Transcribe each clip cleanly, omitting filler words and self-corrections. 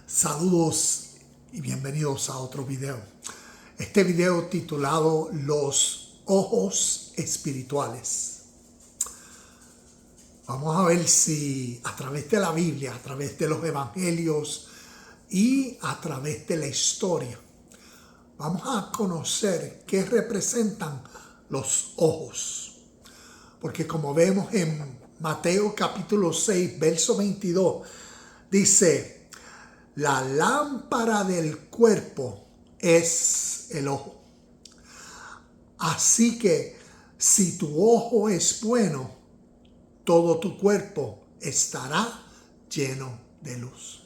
Saludos y bienvenidos a otro video. Este video titulado Los ojos espirituales. Vamos a ver si a través de la Biblia, a través de los evangelios y a través de la historia, vamos a conocer qué representan los ojos. Porque como vemos en Mateo capítulo 6, verso 22, dice: la lámpara del cuerpo es el ojo. Así que si tu ojo es bueno, todo tu cuerpo estará lleno de luz.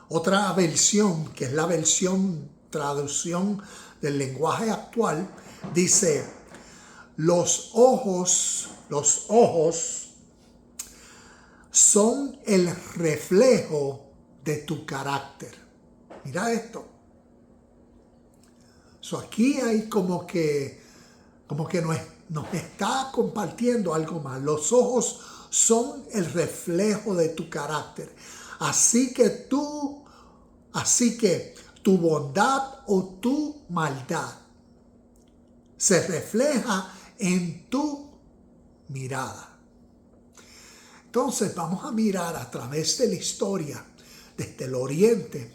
Otra versión, que es la traducción del lenguaje actual, dice: los ojos son el reflejo de tu carácter. Mira esto. Aquí hay como que nos está compartiendo algo más. Los ojos son el reflejo de tu carácter. Así que tu bondad o tu maldad se refleja en tu mirada. Entonces vamos a mirar a través de la historia desde el oriente,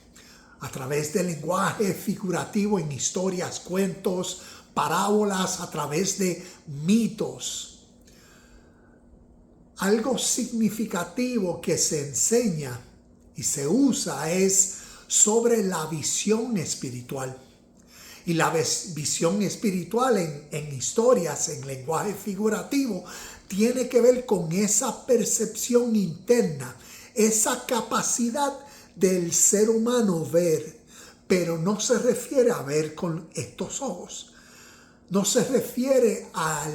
a través del lenguaje figurativo en historias, cuentos, parábolas, a través de mitos. Algo significativo que se enseña y se usa es sobre la visión espiritual. Y la visión espiritual en historias, en lenguaje figurativo, tiene que ver con esa percepción interna, esa capacidad del ser humano ver, pero no se refiere a ver con estos ojos. No se refiere a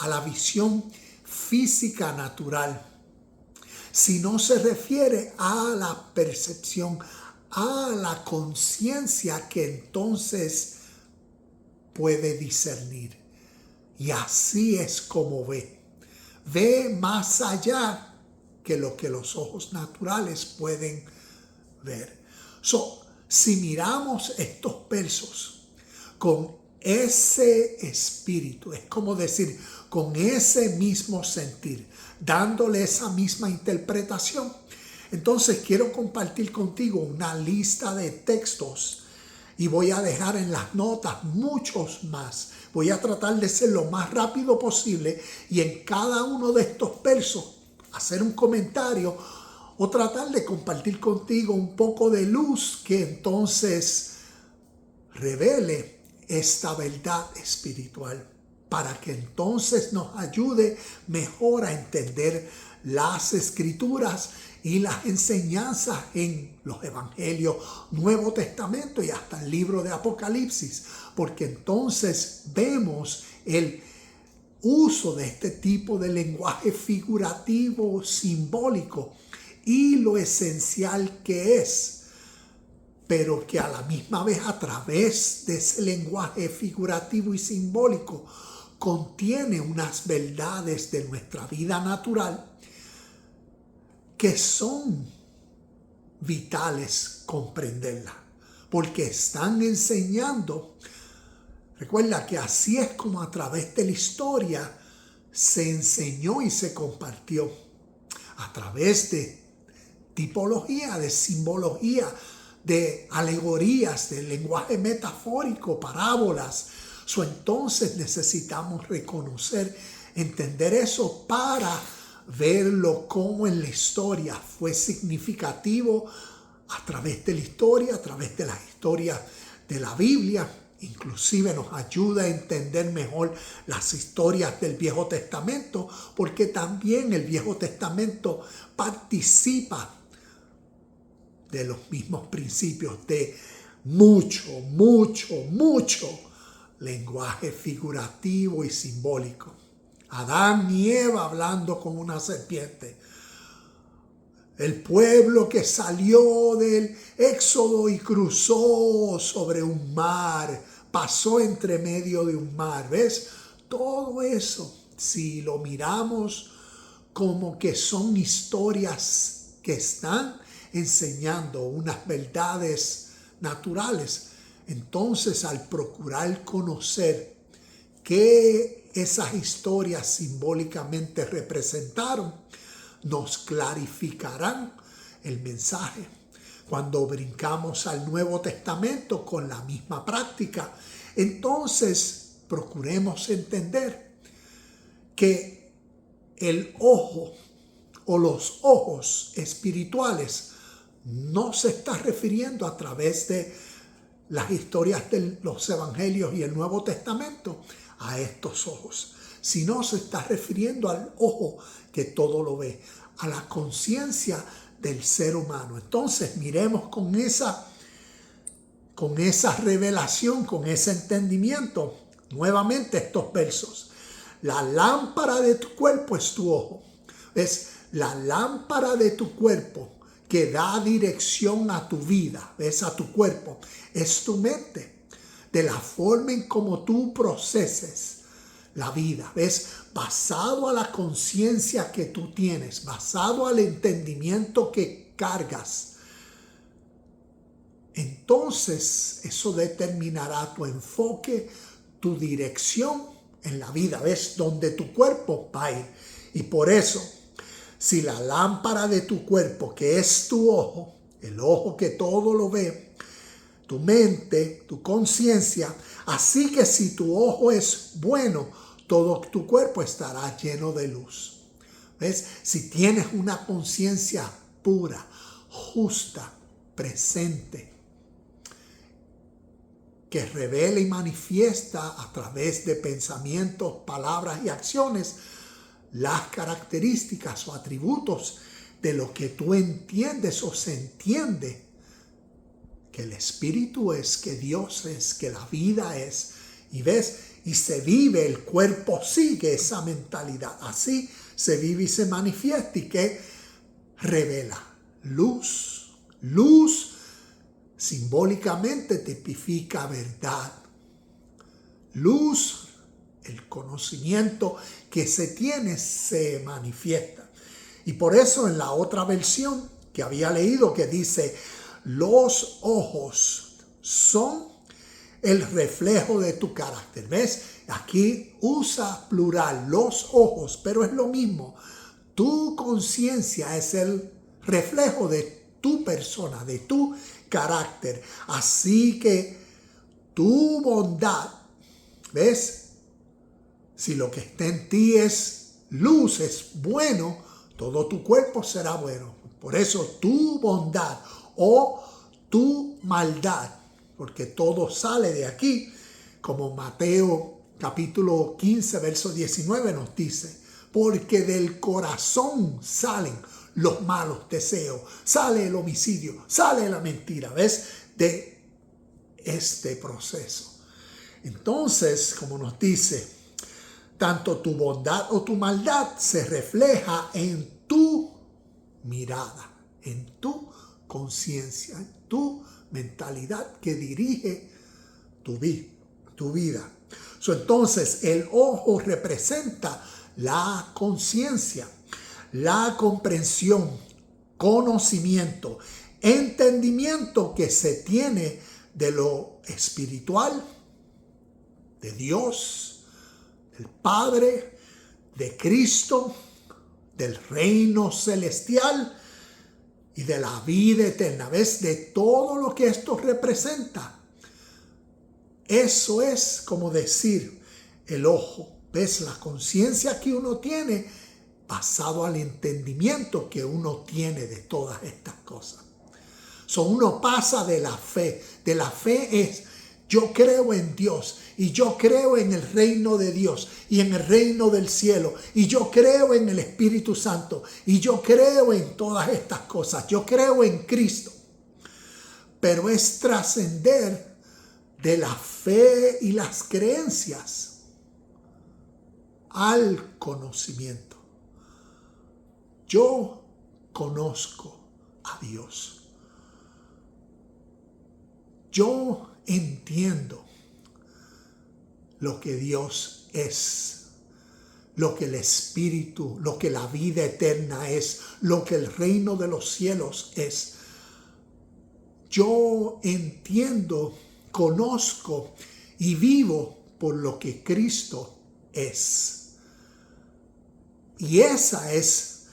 la visión física natural, sino se refiere a la percepción, a la conciencia que entonces puede discernir. Y así es como ve. Ve más allá que lo que los ojos naturales pueden ver. Si miramos estos versos con ese espíritu, es como decir, con ese mismo sentir, dándole esa misma interpretación, entonces quiero compartir contigo una lista de textos y voy a dejar en las notas muchos más. Voy a tratar de ser lo más rápido posible y en cada uno de estos versos hacer un comentario o tratar de compartir contigo un poco de luz que entonces revele esta verdad espiritual, para que entonces nos ayude mejor a entender las escrituras y las enseñanzas en los evangelios, Nuevo Testamento y hasta el libro de Apocalipsis, porque entonces vemos el uso de este tipo de lenguaje figurativo, simbólico, y lo esencial que es, pero que a la misma vez a través de ese lenguaje figurativo y simbólico contiene unas verdades de nuestra vida natural que son vitales comprenderla, porque están enseñando. Recuerda que así es como a través de la historia se enseñó y se compartió, a través de tipología, de simbología, de alegorías, de lenguaje metafórico, parábolas. Entonces necesitamos reconocer, entender eso para verlo como en la historia fue significativo a través de la historia, a través de las historias de la Biblia. Inclusive nos ayuda a entender mejor las historias del Viejo Testamento, porque también el Viejo Testamento participa de los mismos principios de mucho lenguaje figurativo y simbólico. Adán y Eva hablando con una serpiente. El pueblo que salió del Éxodo y cruzó sobre un mar, pasó entre medio de un mar. ¿Ves? Todo eso, si lo miramos como que son historias que están enseñando unas verdades naturales. Entonces, al procurar conocer qué esas historias simbólicamente representaron, nos clarificarán el mensaje. Cuando brincamos al Nuevo Testamento con la misma práctica, entonces procuremos entender que el ojo o los ojos espirituales no se está refiriendo a través de las historias de los evangelios y el Nuevo Testamento a estos ojos, sino se está refiriendo al ojo que todo lo ve, a la conciencia del ser humano. Entonces miremos con esa revelación, con ese entendimiento, nuevamente estos versos. La lámpara de tu cuerpo es tu ojo. Es la lámpara de tu cuerpo que da dirección a tu vida, ¿ves? A tu cuerpo. Es tu mente, de la forma en como tú proceses la vida, ¿ves? Basado a la conciencia que tú tienes, basado al entendimiento que cargas. Entonces, eso determinará tu enfoque, tu dirección en la vida, ¿ves? Donde tu cuerpo va a ir. Y por eso, si la lámpara de tu cuerpo, que es tu ojo, el ojo que todo lo ve, tu mente, tu conciencia, así que si tu ojo es bueno, todo tu cuerpo estará lleno de luz. ¿Ves? Si tienes una conciencia pura, justa, presente, que revela y manifiesta a través de pensamientos, palabras y acciones las características o atributos de lo que tú entiendes o se entiende que el Espíritu es, que Dios es, que la vida es, y ves, y se vive, el cuerpo sigue esa mentalidad, así se vive y se manifiesta, y que revela luz. Luz simbólicamente tipifica verdad. Luz, el conocimiento que se tiene, se manifiesta. Y por eso en la otra versión que había leído, que dice, los ojos son el reflejo de tu carácter. ¿Ves? Aquí usa plural, los ojos, pero es lo mismo. Tu conciencia es el reflejo de tu persona, de tu carácter. Así que tu bondad, ¿ves? Si lo que está en ti es luz, es bueno, todo tu cuerpo será bueno. Por eso tu bondad o tu maldad, porque todo sale de aquí, como Mateo capítulo 15, verso 19 nos dice, porque del corazón salen los malos deseos, sale el homicidio, sale la mentira, ¿ves? De este proceso. Entonces, como nos dice, tanto tu bondad o tu maldad se refleja en tu mirada, en tu conciencia, en tu mentalidad que dirige tu vida. Entonces, el ojo representa la conciencia, la comprensión, conocimiento, entendimiento que se tiene de lo espiritual, de Dios, del Padre, de Cristo, del reino celestial y de la vida eterna. ¿Ves? De todo lo que esto representa. Eso es como decir el ojo. ¿Ves? La conciencia que uno tiene basado al entendimiento que uno tiene de todas estas cosas. Uno pasa de la fe. De la fe es, yo creo en Dios y yo creo en el reino de Dios y en el reino del cielo y yo creo en el Espíritu Santo y yo creo en todas estas cosas. Yo creo en Cristo. Pero es trascender de la fe y las creencias al conocimiento. Yo conozco a Dios. Yo entiendo lo que Dios es, lo que el Espíritu, lo que la vida eterna es, lo que el reino de los cielos es. Yo entiendo, conozco y vivo por lo que Cristo es. Y esa es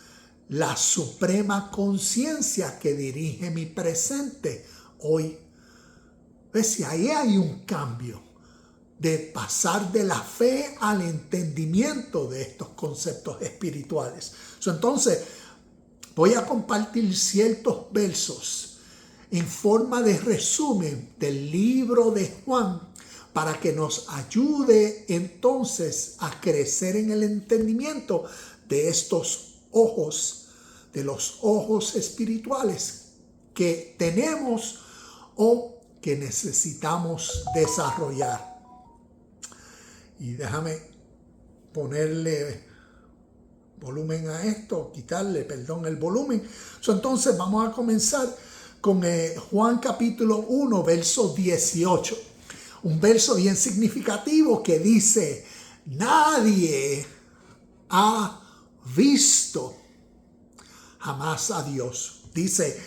la suprema conciencia que dirige mi presente hoy. ¿Ves? Si ahí hay un cambio de pasar de la fe al entendimiento de estos conceptos espirituales. Entonces, voy a compartir ciertos versos en forma de resumen del libro de Juan para que nos ayude entonces a crecer en el entendimiento de estos ojos, de los ojos espirituales que tenemos o que necesitamos desarrollar. Y déjame ponerle volumen a esto, quitarle, el volumen. Entonces vamos a comenzar con Juan capítulo 1, verso 18. Un verso bien significativo que dice: nadie ha visto jamás a Dios. Dice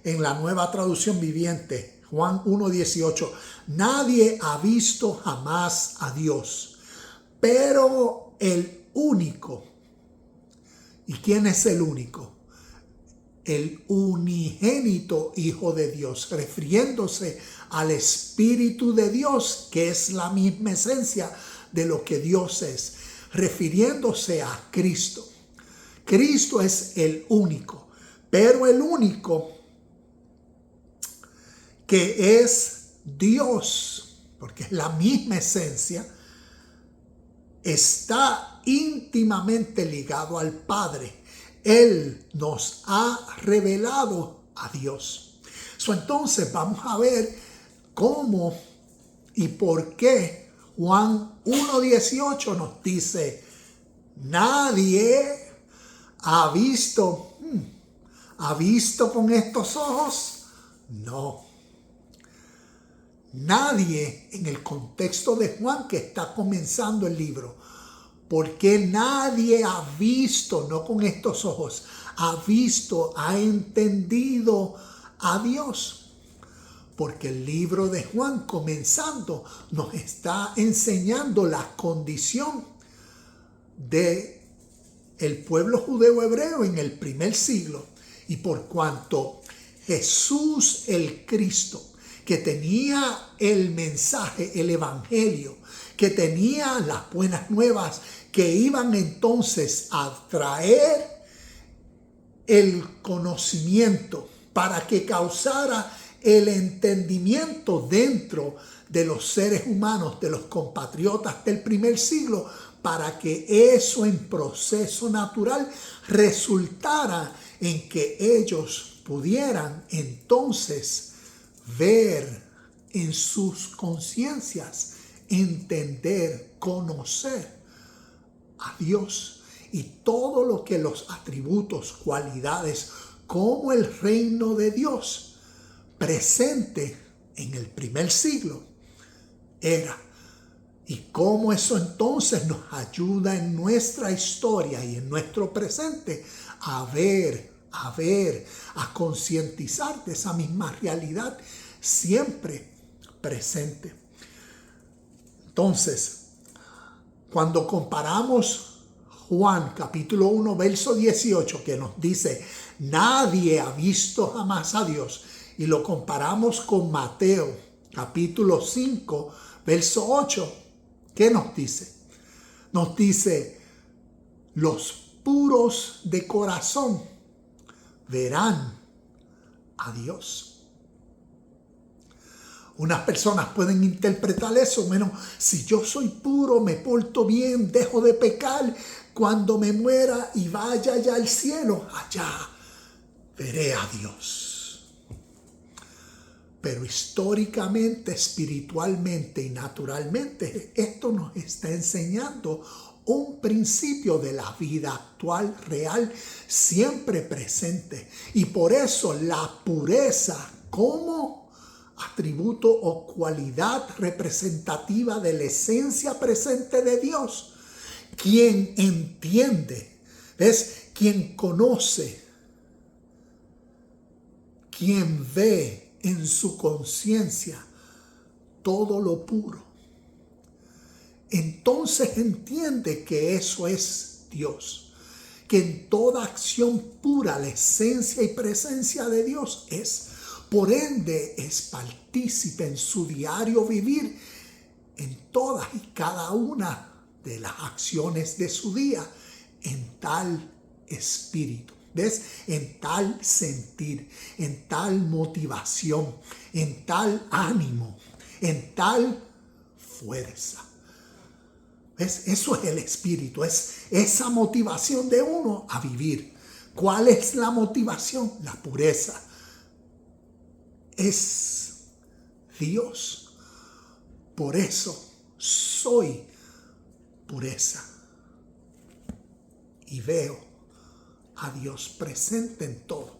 en la Nueva Traducción Viviente, Juan 1:18, nadie ha visto jamás a Dios, pero el único. ¿Y quién es el único? El unigénito Hijo de Dios, refiriéndose al Espíritu de Dios, que es la misma esencia de lo que Dios es, refiriéndose a Cristo. Cristo es el único, pero el único que es Dios, porque es la misma esencia, está íntimamente ligado al Padre. Él nos ha revelado a Dios. Entonces vamos a ver cómo y por qué Juan 1:18 nos dice: nadie ha visto con estos ojos. No. Nadie en el contexto de Juan que está comenzando el libro. Porque nadie ha visto, no con estos ojos, ha visto, ha entendido a Dios. Porque el libro de Juan, comenzando, nos está enseñando la condición de el pueblo judeo hebreo en el primer siglo. Y por cuanto Jesús el Cristo, que tenía el mensaje, el evangelio, que tenía las buenas nuevas, que iban entonces a traer el conocimiento para que causara el entendimiento dentro de los seres humanos, de los compatriotas del primer siglo, para que eso en proceso natural resultara en que ellos pudieran entonces ver en sus conciencias, entender, conocer a Dios y todo lo que los atributos, cualidades, como el reino de Dios presente en el primer siglo era. Y cómo eso entonces nos ayuda en nuestra historia y en nuestro presente a ver, a concientizar de esa misma realidad siempre presente. Entonces, cuando comparamos Juan capítulo 1 verso 18 que nos dice nadie ha visto jamás a Dios, y lo comparamos con Mateo capítulo 5 verso 8, ¿qué nos dice? Nos dice: los puros de corazón verán a Dios. Unas personas pueden interpretar eso: bueno, si yo soy puro, me porto bien, dejo de pecar, cuando me muera y vaya allá al cielo, allá veré a Dios. Pero históricamente, espiritualmente y naturalmente, esto nos está enseñando un principio de la vida actual, real, siempre presente. Y por eso la pureza como atributo o cualidad representativa de la esencia presente de Dios quien entiende, ¿ves? Quien conoce, quien ve en su conciencia todo lo puro. Entonces entiende que eso es Dios, que en toda acción pura la esencia y presencia de Dios es. Por ende es partícipe en su diario vivir en todas y cada una de las acciones de su día en tal espíritu, ¿ves? En tal sentir, en tal motivación, en tal ánimo, en tal fuerza. ¿Ves? Eso es el espíritu, es esa motivación de uno a vivir. ¿Cuál es la motivación? La pureza. Es Dios. Por eso soy pureza. Y veo a Dios presente en todo.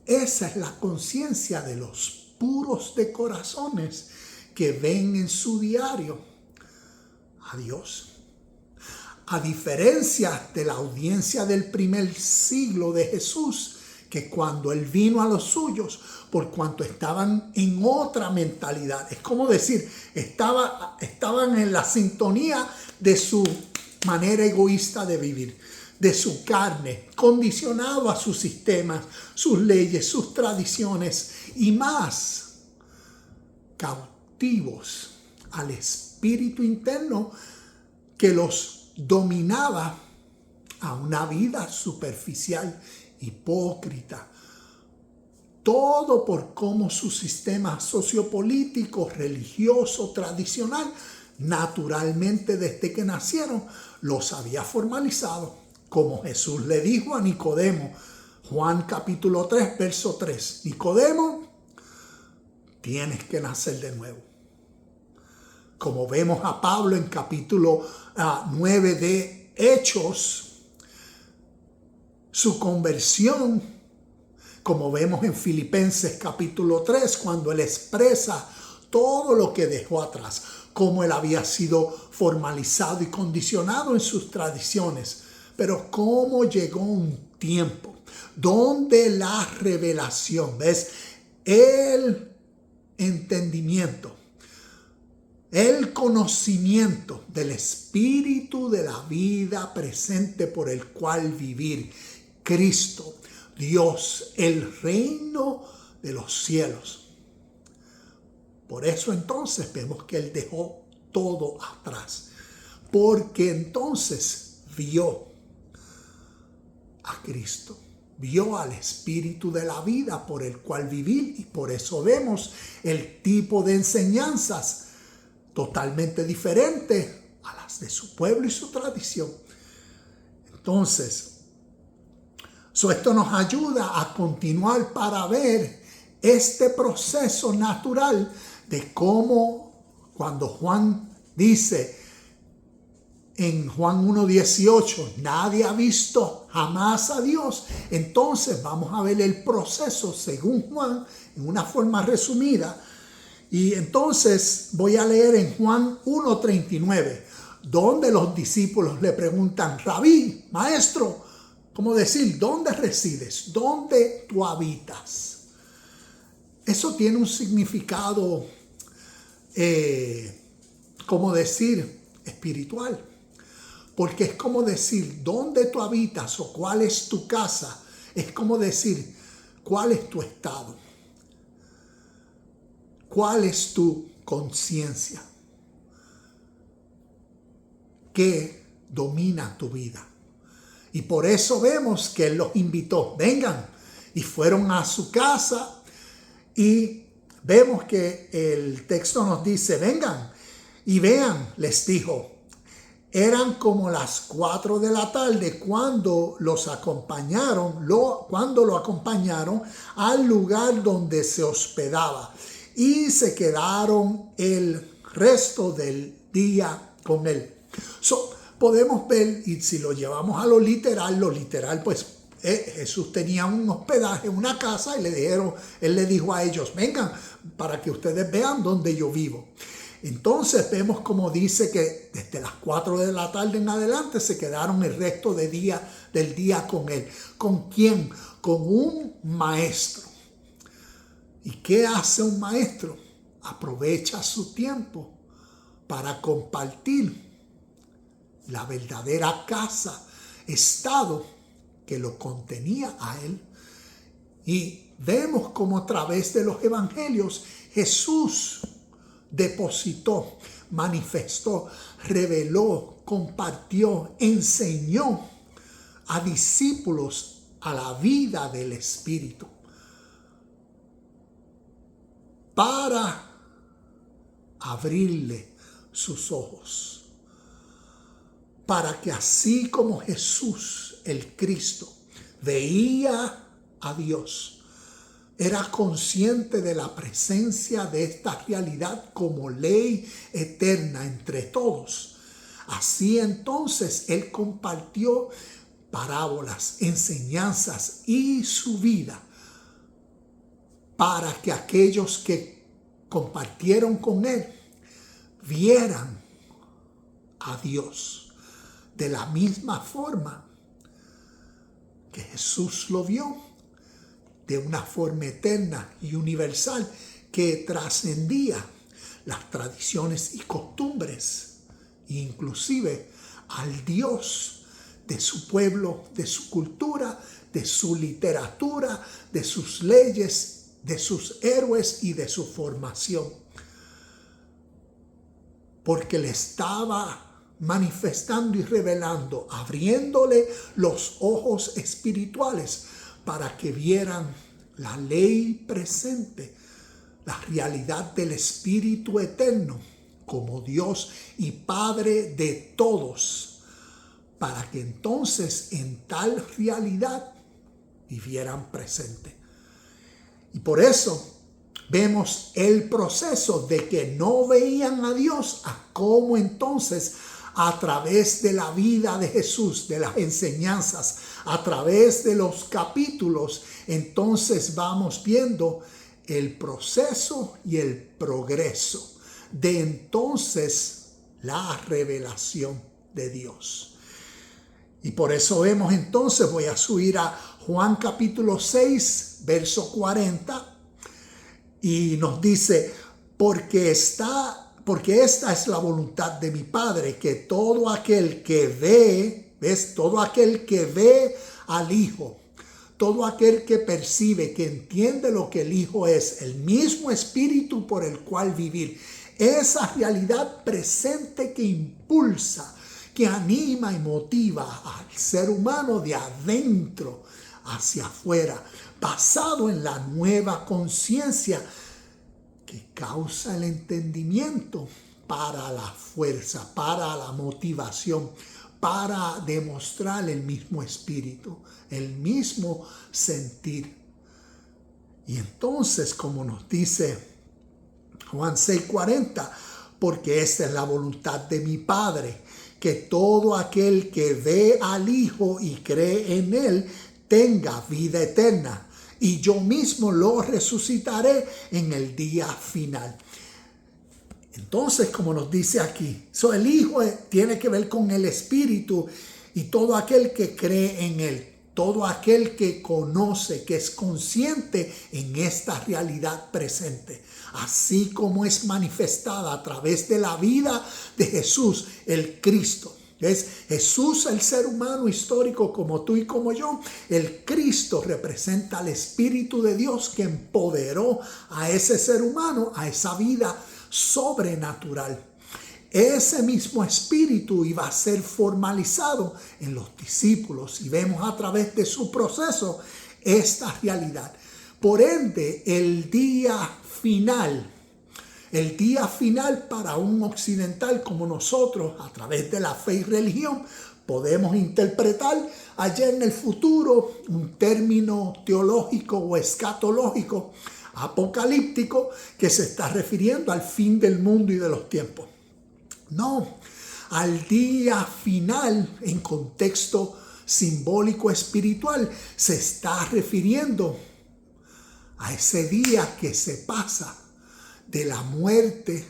Esa es la conciencia de los puros de corazones que ven en su diario a Dios. A diferencia de la audiencia del primer siglo de Jesús, que cuando Él vino a los suyos, por cuanto estaban en otra mentalidad, es como decir, estaban en la sintonía de su manera egoísta de vivir, de su carne, condicionado a sus sistemas, sus leyes, sus tradiciones y más cautivos al espíritu interno que los dominaba a una vida superficial, hipócrita. Todo por cómo su sistema sociopolítico, religioso, tradicional, naturalmente desde que nacieron, los había formalizado. Como Jesús le dijo a Nicodemo, Juan capítulo 3, verso 3. Nicodemo, tienes que nacer de nuevo. Como vemos a Pablo en capítulo 9 de Hechos, su conversión, como vemos en Filipenses capítulo 3, cuando él expresa todo lo que dejó atrás, cómo él había sido formalizado y condicionado en sus tradiciones, pero cómo llegó un tiempo donde la revelación, ¿ves? El entendimiento, el conocimiento del espíritu de la vida presente por el cual vivir, Cristo, Dios, el reino de los cielos. Por eso entonces vemos que Él dejó todo atrás, porque entonces vio a Cristo, vio al espíritu de la vida por el cual vivir, y por eso vemos el tipo de enseñanzas totalmente diferente a las de su pueblo y su tradición. Entonces, esto nos ayuda a continuar para ver este proceso natural de cómo cuando Juan dice en Juan 1:18, nadie ha visto jamás a Dios. Entonces vamos a ver el proceso según Juan en una forma resumida. Y entonces voy a leer en Juan 1:39, donde los discípulos le preguntan, Rabí, maestro, ¿cómo decir? ¿Dónde resides? ¿Dónde tú habitas? Eso tiene un significado, ¿cómo decir? Espiritual. Porque es como decir, ¿dónde tú habitas o cuál es tu casa? Es como decir, ¿cuál es tu estado? ¿Cuál es tu conciencia? ¿Qué domina tu vida? Y por eso vemos que Él los invitó, vengan. Y fueron a su casa y vemos que el texto nos dice, vengan y vean, les dijo. Eran como las 4 de la tarde cuando lo acompañaron al lugar donde se hospedaba y se quedaron el resto del día con él. Podemos ver, y si lo llevamos a lo literal, pues Jesús tenía un hospedaje, una casa, y él le dijo a ellos, vengan para que ustedes vean dónde yo vivo. Entonces vemos como dice que desde las 4 de la tarde en adelante se quedaron el resto del día con él. ¿Con quién? Con un maestro. ¿Y qué hace un maestro? Aprovecha su tiempo para compartir la verdadera casa, estado que lo contenía a él. Y vemos como a través de los evangelios Jesús depositó, manifestó, reveló, compartió, enseñó a discípulos a la vida del Espíritu para abrirle sus ojos, para que así como Jesús, el Cristo, veía a Dios, era consciente de la presencia de esta realidad como ley eterna entre todos. Así entonces él compartió parábolas, enseñanzas y su vida para que aquellos que compartieron con él vieran a Dios de la misma forma que Jesús lo vio, de una forma eterna y universal que trascendía las tradiciones y costumbres, inclusive al Dios de su pueblo, de su cultura, de su literatura, de sus leyes, de sus héroes y de su formación. Porque le estaba manifestando y revelando, abriéndole los ojos espirituales para que vieran la ley presente, la realidad del Espíritu eterno como Dios y Padre de todos, para que entonces en tal realidad vivieran presente. Y por eso vemos el proceso de que no veían a Dios, a cómo entonces a través de la vida de Jesús, de las enseñanzas, a través de los capítulos, entonces vamos viendo el proceso y el progreso de entonces la revelación de Dios. Y por eso vemos entonces, voy a subir a Juan capítulo 6, verso 40, y nos dice, porque esta es la voluntad de mi Padre, que todo aquel que ve, todo aquel que ve al Hijo, todo aquel que percibe, que entiende lo que el Hijo es, el mismo Espíritu por el cual vivir, esa realidad presente que impulsa, que anima y motiva al ser humano de adentro hacia afuera, basado en la nueva conciencia que causa el entendimiento para la fuerza, para la motivación, para demostrar el mismo espíritu, el mismo sentir. Y entonces, como nos dice Juan 6:40, porque esta es la voluntad de mi Padre, que todo aquel que ve al Hijo y cree en él tenga vida eterna, y yo mismo lo resucitaré en el día final. Entonces, como nos dice aquí, el Hijo tiene que ver con el Espíritu y todo aquel que cree en él, todo aquel que conoce, que es consciente en esta realidad presente, así como es manifestada a través de la vida de Jesús, el Cristo. Es Jesús, el ser humano histórico como tú y como yo. El Cristo representa al Espíritu de Dios que empoderó a ese ser humano, a esa vida sobrenatural. Ese mismo espíritu iba a ser formalizado en los discípulos y vemos a través de su proceso esta realidad. Por ende, el día final para un occidental como nosotros, a través de la fe y religión, podemos interpretar allá en el futuro un término teológico o escatológico, apocalíptico, que se está refiriendo al fin del mundo y de los tiempos. No, al día final en contexto simbólico espiritual se está refiriendo a ese día que se pasa de la muerte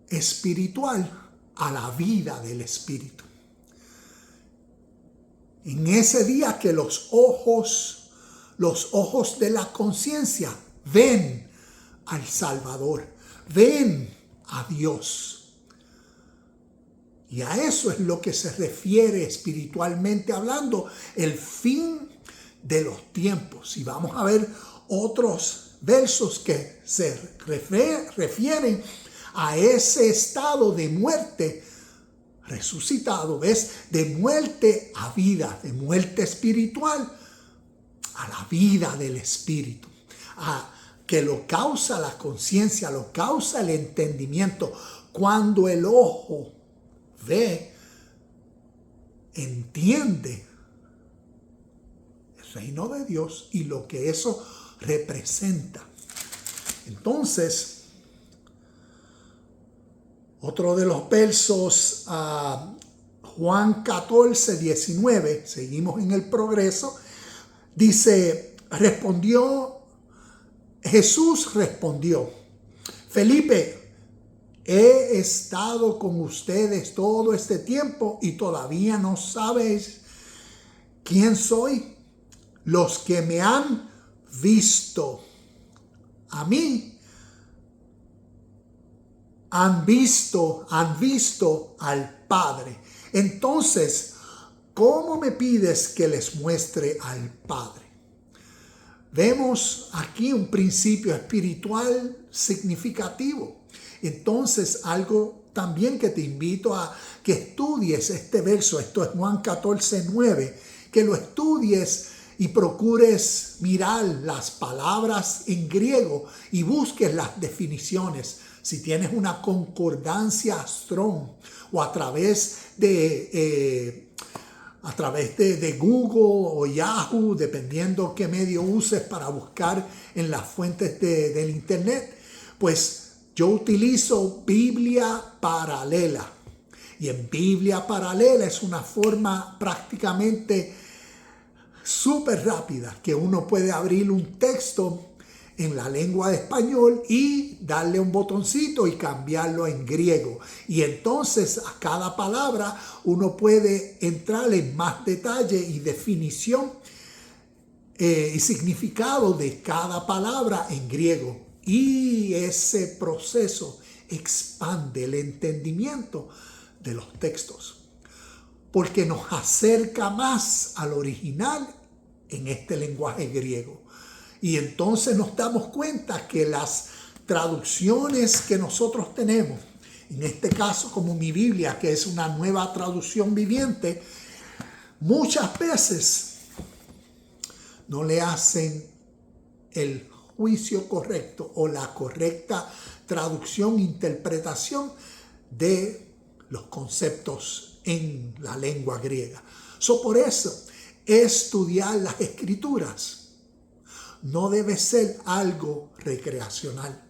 espiritual a la vida del espíritu. En ese día que los ojos de la conciencia ven al Salvador, ven a Dios. Y a eso es lo que se refiere espiritualmente hablando, el fin de los tiempos. Y vamos a ver otros versos que se refieren a ese estado de muerte resucitado, ¿ves? De muerte a vida, de muerte espiritual a la vida del espíritu, que lo causa la conciencia, lo causa el entendimiento. Cuando el ojo ve, entiende el reino de Dios y lo que eso representa. Entonces, otro de los versos, Juan 14, 19, seguimos en el progreso, dice, Jesús respondió, Felipe, he estado con ustedes todo este tiempo y todavía no sabéis quién soy. Los que me han visto a mí, han visto al Padre. Entonces, ¿cómo me pides que les muestre al Padre? Vemos aquí un principio espiritual significativo. Entonces, algo también que te invito a que estudies este verso, esto es Juan 14, 9, que lo estudies y procures mirar las palabras en griego y busques las definiciones. Si tienes una concordancia Strong o a través de Google o Yahoo, dependiendo qué medio uses para buscar en las fuentes del internet, pues yo utilizo Biblia Paralela. Y en Biblia Paralela es una forma prácticamente súper rápida que uno puede abrir un texto en la lengua de español y darle un botoncito y cambiarlo en griego. Y entonces a cada palabra uno puede entrar en más detalle y definición y significado de cada palabra en griego. Y ese proceso expande el entendimiento de los textos, porque nos acerca más al original en este lenguaje griego. Y entonces nos damos cuenta que las traducciones que nosotros tenemos, en este caso como mi Biblia, que es una nueva traducción viviente, muchas veces no le hacen el juicio correcto o la correcta traducción, interpretación de los conceptos en la lengua griega. Por eso, estudiar las escrituras no debe ser algo recreacional,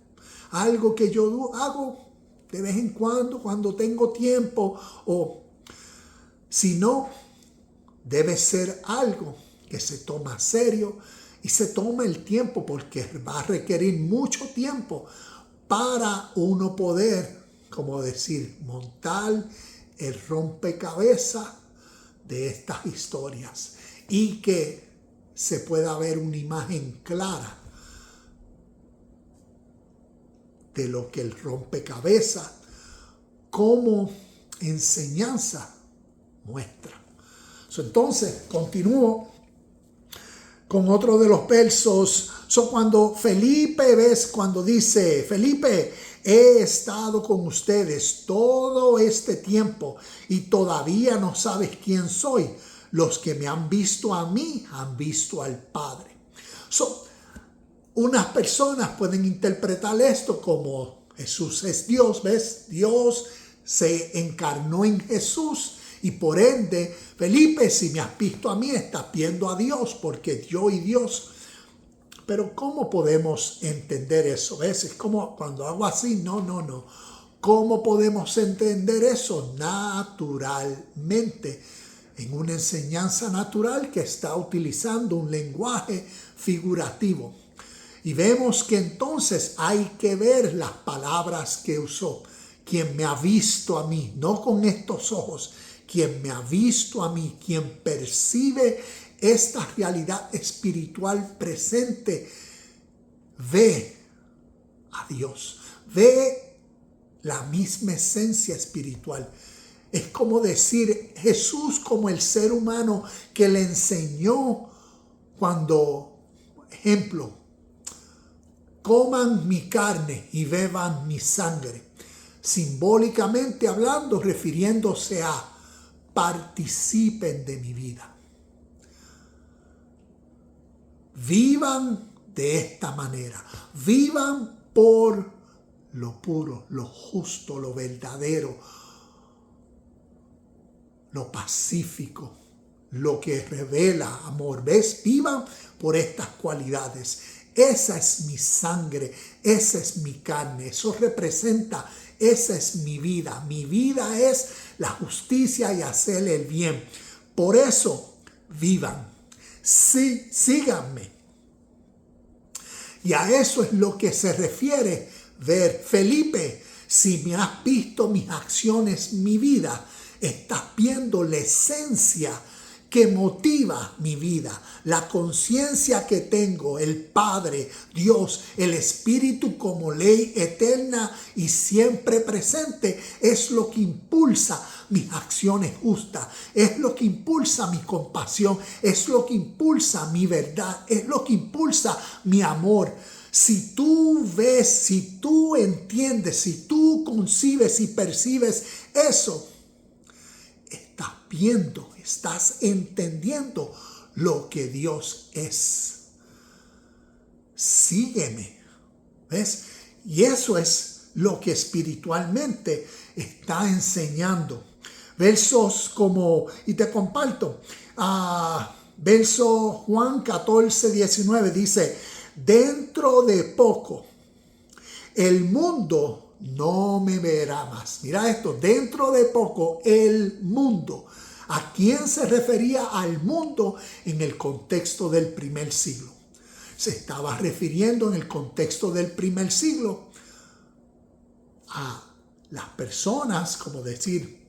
algo que yo hago de vez en cuando tengo tiempo, sino debe ser algo que se toma serio y se toma el tiempo, porque va a requerir mucho tiempo para uno poder, como decir, montar el rompecabezas de estas historias y que se pueda ver una imagen clara de lo que el rompecabezas como enseñanza muestra. Entonces, continúo con otro de los versos. Cuando cuando dice, Felipe, he estado con ustedes todo este tiempo y todavía no sabes quién soy. Los que me han visto a mí, han visto al Padre. Unas personas pueden interpretar esto como Jesús es Dios, ¿ves? Dios se encarnó en Jesús. Y por ende, Felipe, si me has visto a mí, estás viendo a Dios, porque yo y Dios. Pero ¿cómo podemos entender eso? Es como cuando hago así, no. ¿Cómo podemos entender eso? Naturalmente, en una enseñanza natural que está utilizando un lenguaje figurativo. Y vemos que entonces hay que ver las palabras que usó. quien me ha visto a mí, no con estos ojos, quien me ha visto a mí, quien percibe esta realidad espiritual presente, ve a Dios, ve la misma esencia espiritual. Es como decir, Jesús como el ser humano que le enseñó cuando, ejemplo, coman mi carne y beban mi sangre. Simbólicamente hablando, refiriéndose a participen de mi vida. Vivan de esta manera. Vivan por lo puro, lo justo, lo verdadero, lo pacífico, lo que revela amor. ¿Ves? Vivan por estas cualidades. Esa es mi sangre, esa es mi carne, eso representa, esa es mi vida. Mi vida es la justicia y hacer el bien. Por eso, vivan. Sí, síganme. Y a eso es lo que se refiere ver. Felipe, si me has visto mis acciones, mi vida, estás viendo la esencia que motiva mi vida, la conciencia que tengo, el Padre, Dios, el Espíritu como ley eterna y siempre presente, es lo que impulsa mis acciones justas, es lo que impulsa mi compasión, es lo que impulsa mi verdad, es lo que impulsa mi amor. Si tú ves, si tú entiendes, si tú concibes y percibes eso, estás viendo, estás entendiendo lo que Dios es. Sígueme, ¿ves? Y eso es lo que espiritualmente está enseñando. Versos como, y te comparto, verso Juan 14, 19 dice, dentro de poco el mundo no me verá más. Mira esto, dentro de poco el mundo. ¿A quién se refería al mundo en el contexto del primer siglo? Se estaba refiriendo en el contexto del primer siglo a las personas, como decir,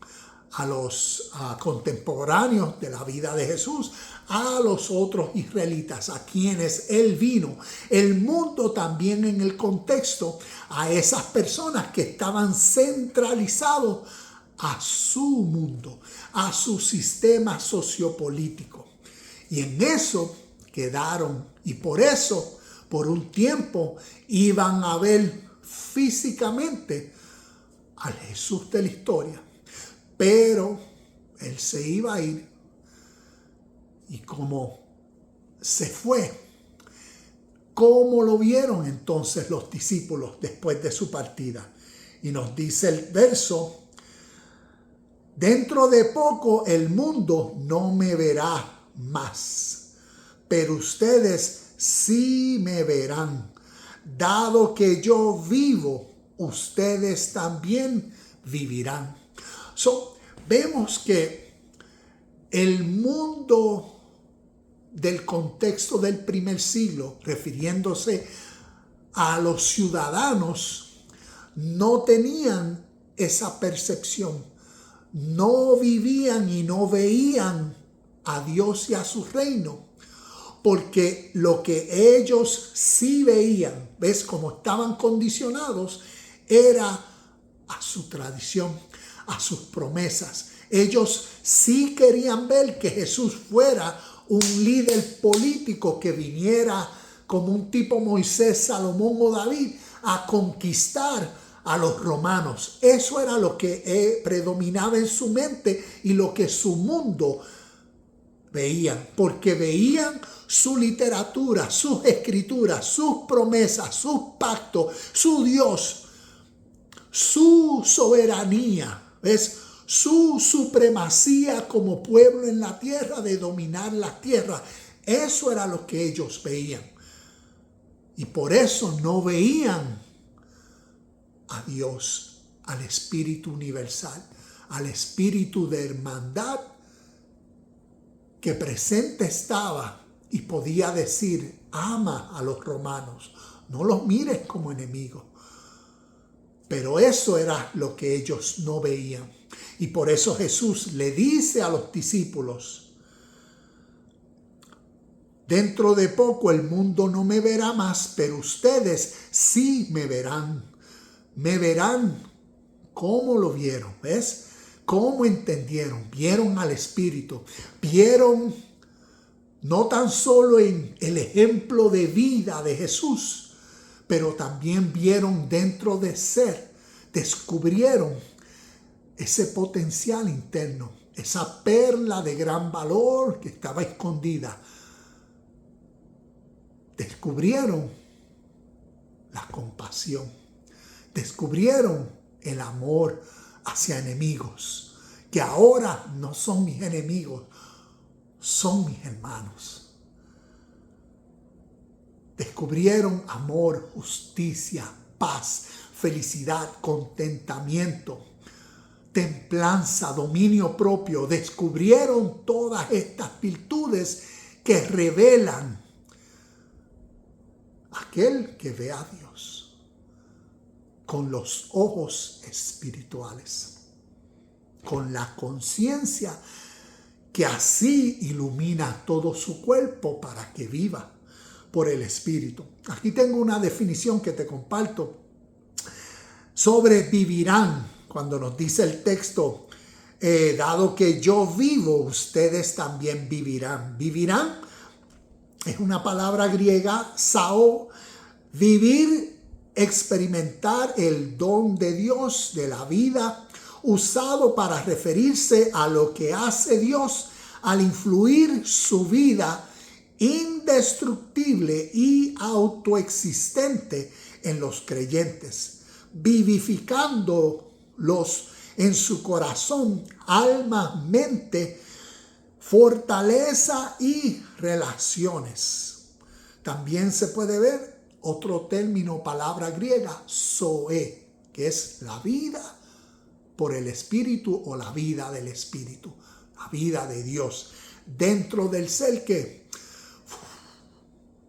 a los contemporáneos de la vida de Jesús, a los otros israelitas, a quienes él vino. El mundo también en el contexto a esas personas que estaban centralizados a su mundo, a su sistema sociopolítico. Y en eso quedaron, y por eso, por un tiempo, iban a ver físicamente al Jesús de la historia. Pero él se iba a ir, y como se fue, ¿cómo lo vieron entonces los discípulos después de su partida? Y nos dice el verso, dentro de poco el mundo no me verá más, pero ustedes sí me verán. Dado que yo vivo, ustedes también vivirán. Vemos que el mundo del contexto del primer siglo, refiriéndose a los ciudadanos, no tenían esa percepción, no vivían y no veían a Dios y a su reino, porque lo que ellos sí veían, ves, como estaban condicionados, era a su tradición, a sus promesas. Ellos sí querían ver que Jesús fuera un líder político que viniera como un tipo Moisés, Salomón o David a conquistar a los romanos. Eso era lo que predominaba en su mente y lo que su mundo veían, porque veían su literatura, sus escrituras, sus promesas, sus pactos, su Dios, su soberanía, ¿ves? Su supremacía como pueblo en la tierra, de dominar la tierra. Eso era lo que ellos veían. Y por eso no veían a Dios, al Espíritu universal, al Espíritu de hermandad que presente estaba y podía decir, ama a los romanos, no los mires como enemigos. Pero eso era lo que ellos no veían. Y por eso Jesús le dice a los discípulos: dentro de poco el mundo no me verá más, pero ustedes sí me verán. Me verán. ¿Cómo lo vieron? ¿Ves? ¿Cómo entendieron? Vieron al Espíritu. Vieron no tan solo en el ejemplo de vida de Jesús, pero también vieron dentro de ser. Descubrieron ese potencial interno, esa perla de gran valor que estaba escondida. Descubrieron la compasión. Descubrieron el amor hacia enemigos, que ahora no son mis enemigos, son mis hermanos. Descubrieron amor, justicia, paz, felicidad, contentamiento, templanza, dominio propio. Descubrieron todas estas virtudes que revelan aquel que ve a Dios con los ojos espirituales, con la conciencia que así ilumina todo su cuerpo para que viva por el Espíritu. Aquí tengo una definición que te comparto sobre vivirán, cuando nos dice el texto, dado que yo vivo, ustedes también vivirán. Vivirán es una palabra griega, sao, vivir, experimentar el don de Dios, de la vida, usado para referirse a lo que hace Dios al influir su vida indestructible y autoexistente en los creyentes, vivificándolos en su corazón, alma, mente, fortaleza y relaciones. También se puede ver otro término, palabra griega, zoe, que es la vida por el Espíritu o la vida del Espíritu, la vida de Dios dentro del ser que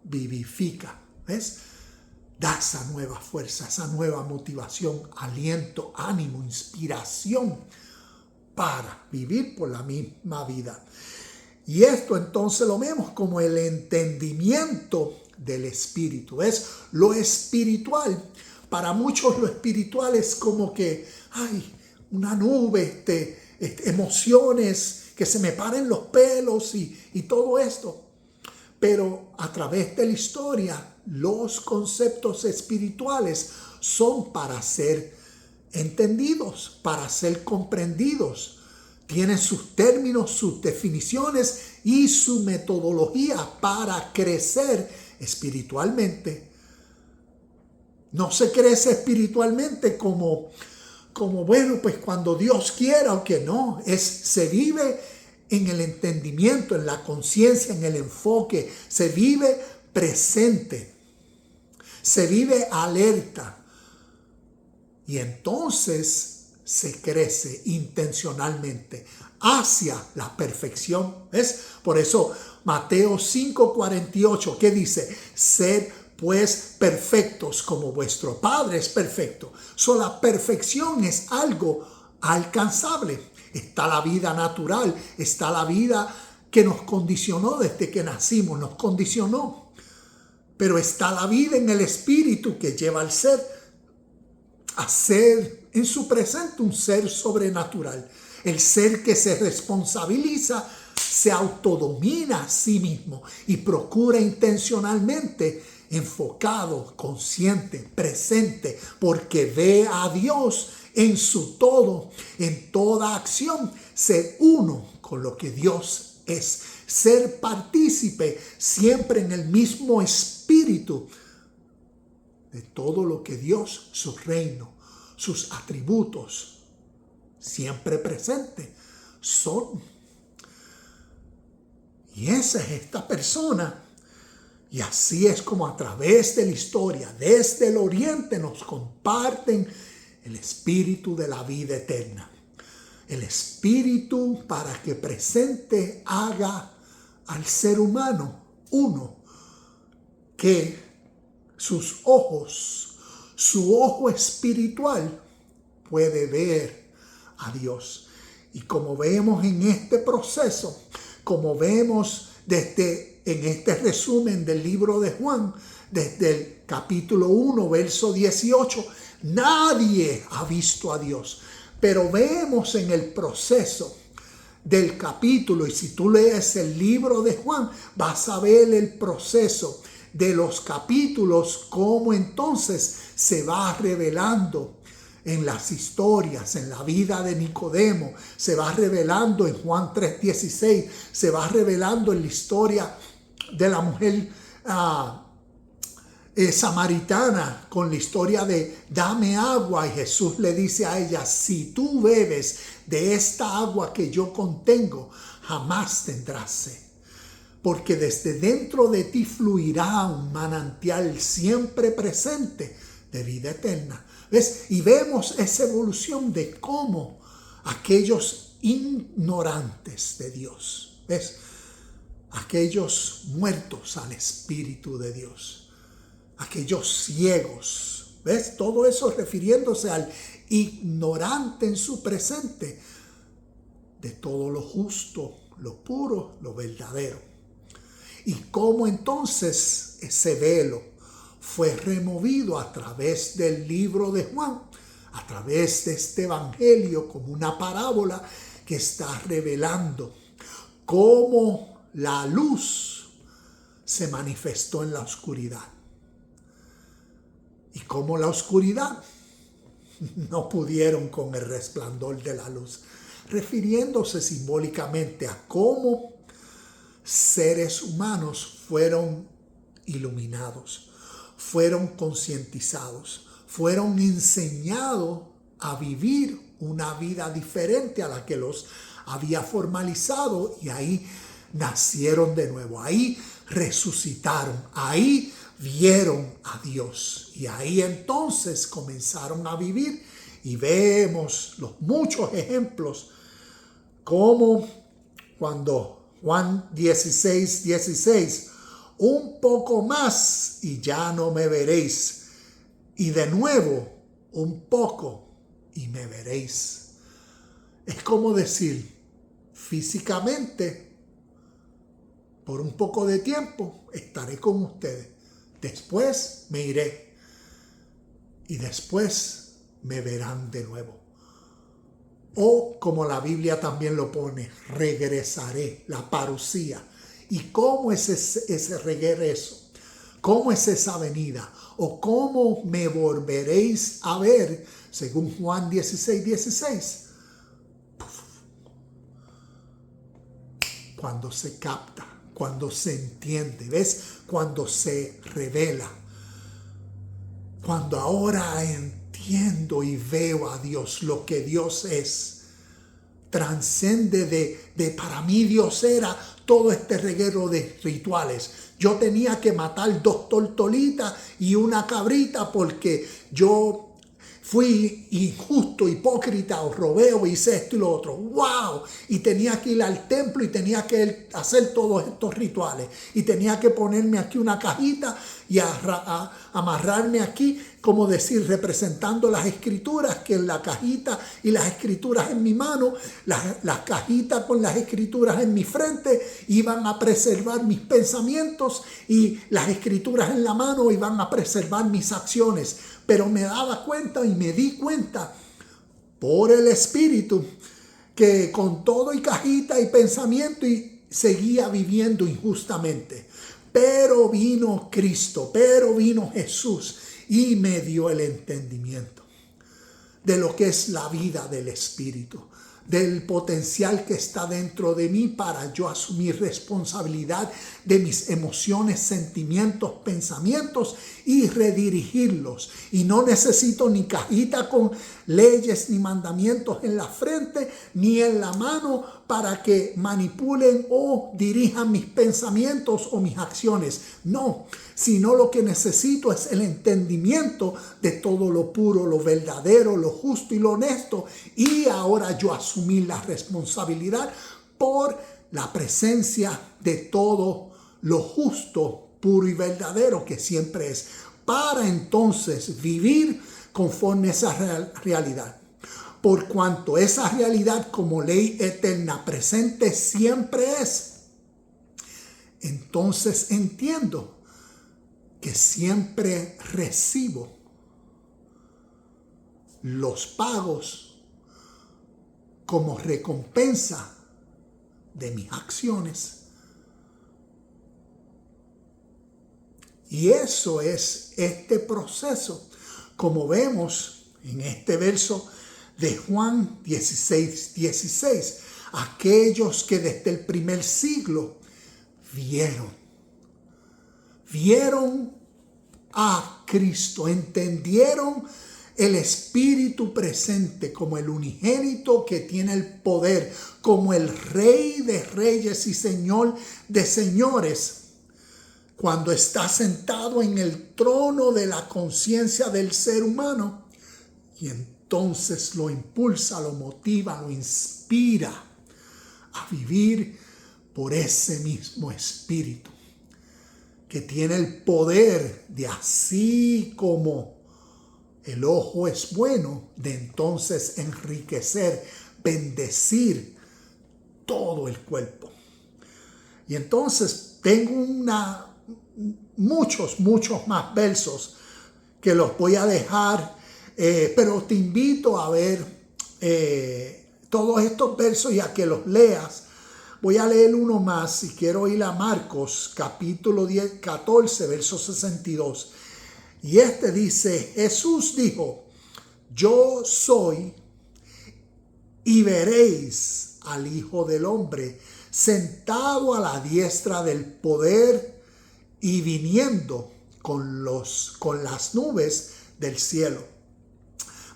vivifica, ¿ves? Da esa nueva fuerza, esa nueva motivación, aliento, ánimo, inspiración para vivir por la misma vida. Y esto entonces lo vemos como el entendimiento del Espíritu. Es lo espiritual. Para muchos lo espiritual es como que hay una nube, emociones, que se me paren los pelos y todo esto. Pero a través de la historia, los conceptos espirituales son para ser entendidos, para ser comprendidos. Tienen sus términos, sus definiciones y su metodología para crecer espiritualmente. No se crece espiritualmente como bueno, pues cuando Dios quiera o que no. Se vive en el entendimiento, en la conciencia, en el enfoque. Se vive presente. Se vive alerta. Y entonces se crece intencionalmente hacia la perfección. ¿Ves? Por eso Mateo 5:48, ¿qué dice? Sed pues perfectos como vuestro Padre es perfecto. La perfección es algo alcanzable. Está la vida natural, está la vida que nos condicionó desde que nacimos, nos condicionó. Pero está la vida en el Espíritu que lleva al ser a ser en su presente un ser sobrenatural. El ser que se responsabiliza, se autodomina a sí mismo y procura intencionalmente, enfocado, consciente, presente, porque ve a Dios en su todo, en toda acción, ser uno con lo que Dios es, ser partícipe siempre en el mismo espíritu de todo lo que Dios, su reino, sus atributos, siempre presente, son. Y esa es esta persona. Y así es como a través de la historia, desde el oriente, nos comparten el espíritu de la vida eterna. El espíritu para que presente haga al ser humano uno, que sus ojos, su ojo espiritual puede ver a Dios. Y como vemos en este proceso, como vemos en este resumen del libro de Juan, desde el capítulo 1, verso 18, nadie ha visto a Dios. Pero vemos en el proceso del capítulo, y si tú lees el libro de Juan, vas a ver el proceso de los capítulos, cómo entonces se va revelando en las historias, en la vida de Nicodemo, se va revelando en Juan 3:16, se va revelando en la historia de la mujer samaritana, con la historia de dame agua, y Jesús le dice a ella, si tú bebes de esta agua que yo contengo, jamás tendrás sed, porque desde dentro de ti fluirá un manantial siempre presente de vida eterna. ¿Ves? Y vemos esa evolución de cómo aquellos ignorantes de Dios, ¿ves? Aquellos muertos al Espíritu de Dios, aquellos ciegos, ¿ves? Todo eso refiriéndose al ignorante en su presente de todo lo justo, lo puro, lo verdadero. Y cómo entonces ese velo fue removido a través del libro de Juan, a través de este evangelio, como una parábola que está revelando cómo la luz se manifestó en la oscuridad y cómo la oscuridad no pudieron con el resplandor de la luz, refiriéndose simbólicamente a cómo seres humanos fueron iluminados, fueron concientizados, fueron enseñados a vivir una vida diferente a la que los había formalizado, y ahí nacieron de nuevo, ahí resucitaron, ahí vieron a Dios, y ahí entonces comenzaron a vivir. Y vemos los muchos ejemplos, como cuando Juan 16:16, un poco más y ya no me veréis, y de nuevo un poco y me veréis. Es como decir, físicamente, por un poco de tiempo estaré con ustedes, después me iré y después me verán de nuevo. O como la Biblia también lo pone, regresaré, la parusía. ¿Y cómo es ese regreso? ¿Cómo es esa venida? ¿O cómo me volveréis a ver? Según Juan 16:16. Cuando se capta, cuando se entiende, ¿ves? Cuando se revela. Cuando ahora entiendo y veo a Dios, lo que Dios es. Transcende de para mí Dios era todo este reguero de rituales. Yo tenía que matar 2 tortolitas y una cabrita porque yo fui injusto, hipócrita, o robé, o hice esto y lo otro. ¡Wow! Y tenía que ir al templo y tenía que hacer todos estos rituales. Y tenía que ponerme aquí una cajita y amarrarme aquí, como decir, representando las escrituras, que en la cajita y las escrituras en mi mano, las cajitas con las escrituras en mi frente iban a preservar mis pensamientos, y las escrituras en la mano iban a preservar mis acciones. Pero me daba cuenta y me di cuenta por el Espíritu que con todo y cajita y pensamiento y seguía viviendo injustamente. Pero vino Cristo, pero vino Jesús y me dio el entendimiento de lo que es la vida del Espíritu, del potencial que está dentro de mí para yo asumir responsabilidad de mis emociones, sentimientos, pensamientos y redirigirlos. Y no necesito ni cajita con leyes ni mandamientos en la frente ni en la mano para que manipulen o dirijan mis pensamientos o mis acciones. No, sino lo que necesito es el entendimiento de todo lo puro, lo verdadero, lo justo y lo honesto. Y ahora yo asumir la responsabilidad por la presencia de todo lo justo puro y verdadero que siempre es, para entonces vivir conforme a esa realidad. Por cuanto esa realidad como ley eterna presente siempre es, entonces entiendo que siempre recibo los pagos como recompensa de mis acciones. Y eso es este proceso, como vemos en este verso de Juan 16:16. Aquellos que desde el primer siglo vieron a Cristo, entendieron el Espíritu presente como el unigénito que tiene el poder, como el Rey de reyes y Señor de señores, cuando está sentado en el trono de la conciencia del ser humano, y entonces lo impulsa, lo motiva, lo inspira a vivir por ese mismo Espíritu que tiene el poder de, así como el ojo es bueno, de entonces enriquecer, bendecir todo el cuerpo. Y entonces tengo muchos más versos que los voy a dejar, pero te invito a ver todos estos versos y a que los leas. Voy a leer uno más y quiero ir a Marcos capítulo 14, verso 62. Y este dice: Jesús dijo, yo soy, y veréis al Hijo del Hombre sentado a la diestra del poder y viniendo con las nubes del cielo.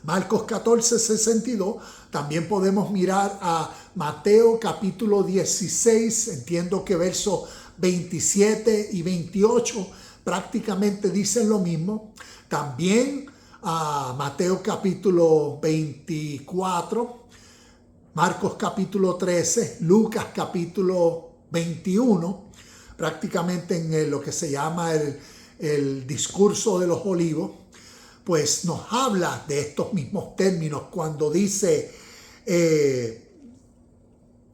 Marcos 14, 62. También podemos mirar a Mateo capítulo 16, entiendo que versos 27 y 28 prácticamente dicen lo mismo. También a Mateo capítulo 24, Marcos capítulo 13, Lucas capítulo 21, prácticamente en lo que se llama el discurso de los olivos, pues nos habla de estos mismos términos cuando dice,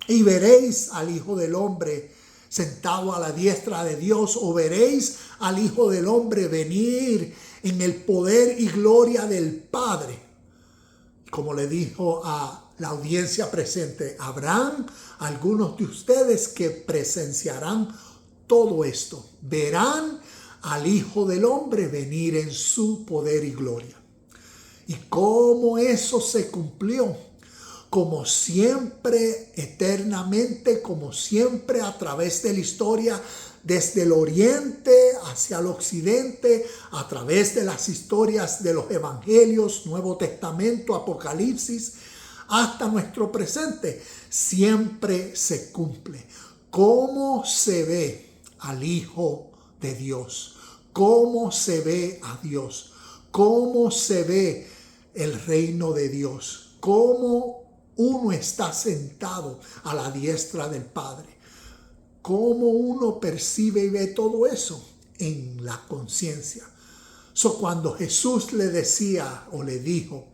y veréis al Hijo del Hombre sentado a la diestra de Dios, o veréis al Hijo del Hombre venir en el poder y gloria del Padre. Como le dijo a la audiencia presente, habrán algunos de ustedes que presenciarán todo esto, verán al Hijo del Hombre venir en su poder y gloria. Y cómo eso se cumplió, como siempre, eternamente, como siempre a través de la historia, desde el oriente hacia el occidente, a través de las historias de los evangelios, Nuevo Testamento, Apocalipsis, hasta nuestro presente, siempre se cumple. ¿Cómo se ve al Hijo de Dios? ¿Cómo se ve a Dios? ¿Cómo se ve el reino de Dios? ¿Cómo uno está sentado a la diestra del Padre? ¿Cómo uno percibe y ve todo eso? En la conciencia. Cuando Jesús le decía o le dijo,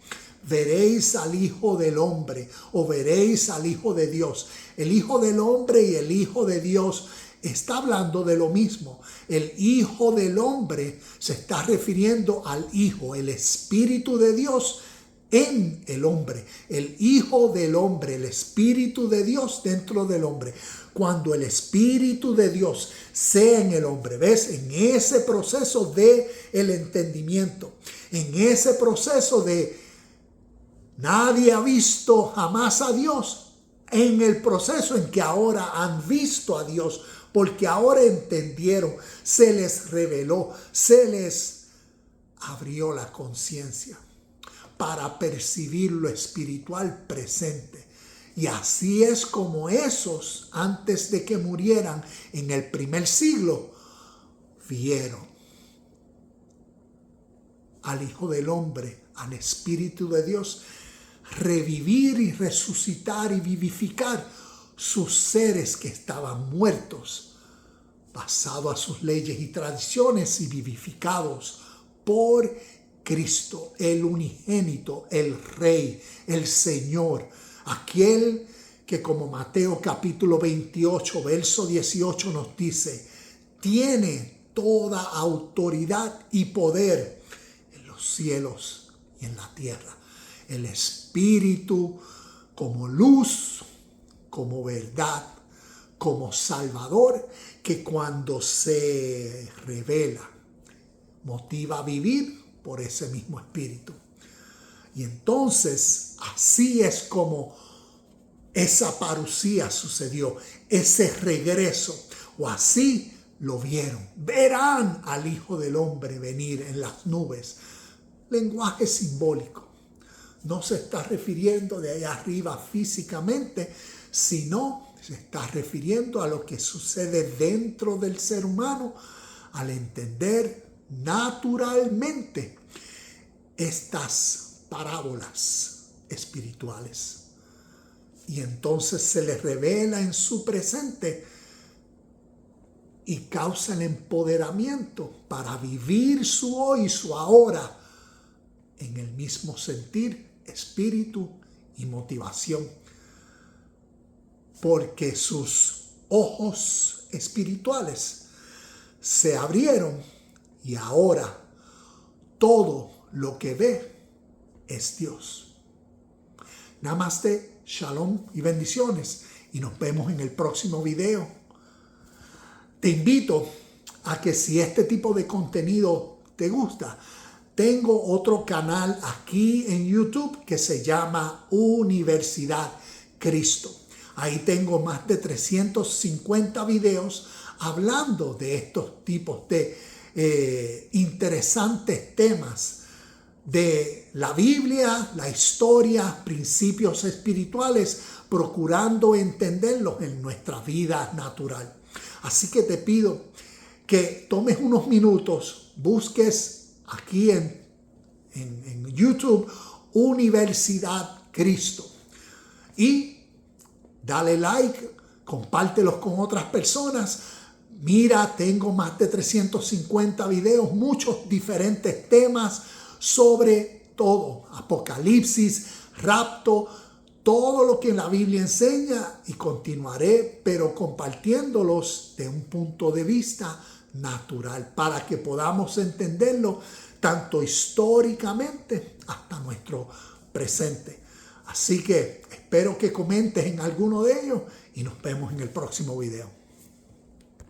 veréis al Hijo del Hombre o veréis al Hijo de Dios, el Hijo del Hombre y el Hijo de Dios está hablando de lo mismo. El Hijo del Hombre se está refiriendo al Hijo, el Espíritu de Dios en el hombre, el Hijo del Hombre, el Espíritu de Dios dentro del hombre. Cuando el Espíritu de Dios sea en el hombre, ¿ves? En ese proceso de el entendimiento, en ese proceso de nadie ha visto jamás a Dios, en el proceso en que ahora han visto a Dios, porque ahora entendieron, se les reveló, se les abrió la conciencia para percibir lo espiritual presente. Y así es como esos, antes de que murieran en el primer siglo, vieron al Hijo del Hombre, al Espíritu de Dios, revivir y resucitar y vivificar sus seres que estaban muertos basado a sus leyes y tradiciones y vivificados por Cristo, el unigénito, el Rey, el Señor, aquel que como Mateo capítulo 28, verso 18 nos dice, tiene toda autoridad y poder en los cielos y en la tierra. El Espíritu como luz, como verdad, como Salvador, que cuando se revela, motiva a vivir por ese mismo Espíritu. Y entonces, así es como esa parucía sucedió, ese regreso, o así lo vieron. Verán al Hijo del Hombre venir en las nubes. Lenguaje simbólico. No se está refiriendo de allá arriba físicamente, sino se está refiriendo a lo que sucede dentro del ser humano al entender naturalmente estas parábolas espirituales. Y entonces se les revela en su presente y causa el empoderamiento para vivir su hoy, su ahora, en el mismo sentir, espíritu y motivación. Porque sus ojos espirituales se abrieron y ahora todo lo que ve es Dios. Namaste, shalom y bendiciones. Y nos vemos en el próximo video. Te invito a que si este tipo de contenido te gusta, tengo otro canal aquí en YouTube que se llama Universidad Cristo. Ahí tengo más de 350 videos hablando de estos tipos de interesantes temas de la Biblia, la historia, principios espirituales, procurando entenderlos en nuestra vida natural. Así que te pido que tomes unos minutos, busques aquí en YouTube Universidad Cristo y dale like, compártelos con otras personas. Mira, tengo más de 350 videos, muchos diferentes temas sobre todo, Apocalipsis, rapto, todo lo que la Biblia enseña, y continuaré, pero compartiéndolos de un punto de vista natural para que podamos entenderlo tanto históricamente hasta nuestro presente. Así que espero que comentes en alguno de ellos y nos vemos en el próximo video.